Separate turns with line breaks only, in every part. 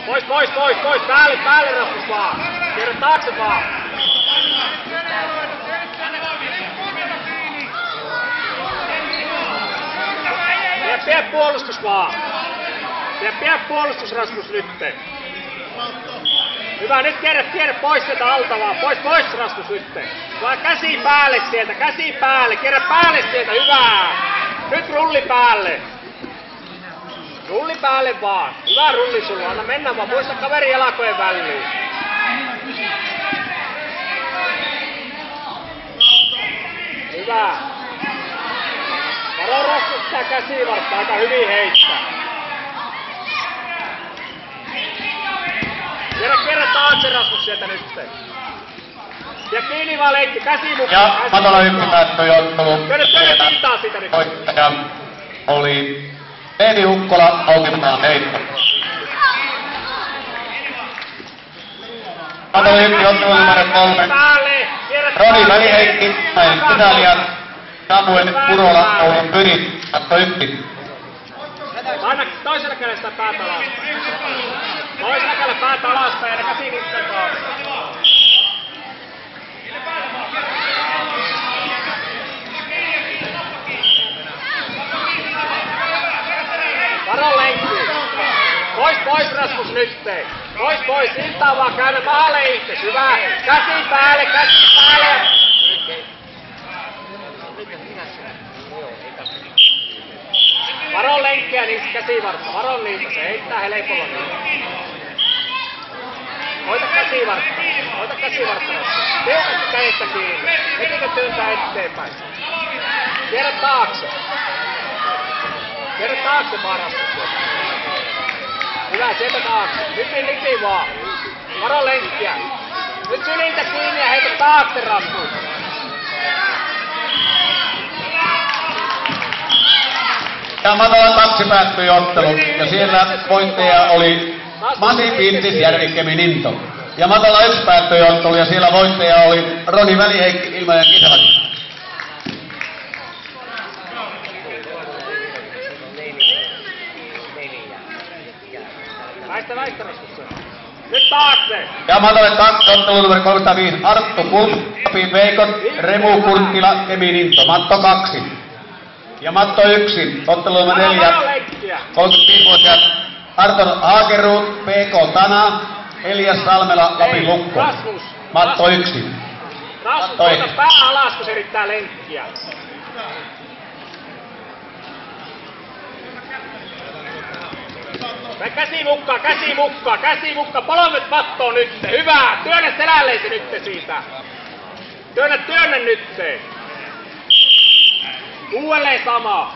Pois! Päälle Rasmus vaan! Kierrä taakse vaan! Pidä puolustus vaan! Pidä puolustus Rasmus nytte! Hyvä, nyt kierrä pois sieltä alta vaan! Pois Rasmus nytte! Vaan käsi päälle sieltä, käsi päälle! Kierrä päälle sieltä, hyvää! Nyt rulli päälle! Rulli päälle vaan! Hyvä rulli sulla, anna mennä vaan, muista kaverin jalkojen väliin! Hyvä! Varo Rasmus sitä käsivartta, aika hyvin heittää! Kierrä taakse Rasmus sieltä nytte! Ja kiinni vaan leikki, käsi mukaan!
Ja Matola 1 päättyi ottelu.
Kierrä pintaa sitä nyt!
Voittaja oli Eevi Ukkola, Aukipaan heitto. Matola 1 ottelu numero 3. Roni Väliheikki, Päin Pysäliä, Samuel Purola, Oulun Pyri, Matto 1.
Aina toisella kädellä sitä päätä alaspäin. Toisella kädellä päätä alaspäin ja käsi niitten taakse. Varo lenkki. Pois Rasmus nytte. Pois. Siltaa vaan käydä maalle itse. Hyvä. Käsi päälle. Varo lenkkiä niistä käsivartta. Varo niitä. Se heittää helpolla niitä. Hoita käsivartta. Tiukasti kädestä kiinni. Hetikö työntää eteenpäin. Kierrä taakse vaan Rasmus. Hyvä, sieltä taakse. Lipi vaan. Varo lenkkiä. Nyt sylintä kiinni ja heitä taakse Rasmus.
Ja Matolan 2 päättyi ottelu. Ja siellä voittaja oli Masi Pintis Järvikemi Ninto. Ja Matola 1 päättyi ottelu ja siellä voittaja oli Roni Väliheikki Ilmajoen Kisalaki.
Väistä Rasmus. Nyt taakse!
Ja Matolle 2 ottelu numero 305 Arttu Kulppi Veikot, Remu Kurttila, Kemi Ninto. Matto 2. Ja Matto 1, ottelu numero 4, 35-vuotiaat Arton Hageruut, PK Tana, Elias Salmela, Lapin Lukko. Matto 1.
Rasmus, ota pää alas, kun se yrittää lenkkiä. Käsi mukaan, polvet mattoon nyt, hyvä, työnnä selälleesi nyt siitä. Työnnä nyt. Uudelleen sama.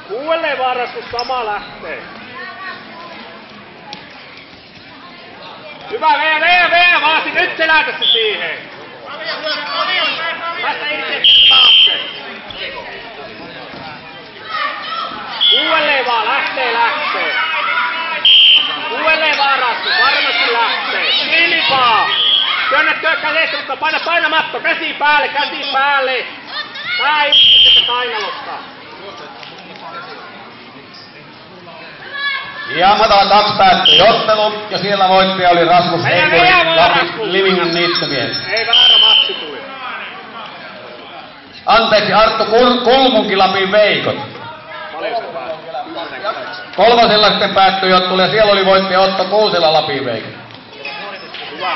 Uudelleen varas, kun sama lähtee. Hyvä, vee, vaasi, nyt selätä se siihen. Päästä itse taakse. Uudelleen vaan, lähtee. Uudelleen vaan Rasmus, varmasti lähtee. Kiinni vaan. Työnnä kädestä, mutta paina matto, käsi päälle. Tää ei sitä kainalosta.
Ja Matola 2 päättyi ottelu ja siellä voittaja oli Rasmus Heikuri, Lapin Livingan niittomies.
Ei väärä matsi tuli.
Anteeksi, Arttu Kulmunki, Lapin Veikot. Kolmosella sitten päättyi ottelu ja siellä oli voittaja Otto Kuusela, Lapin Veikot.
Hyvä.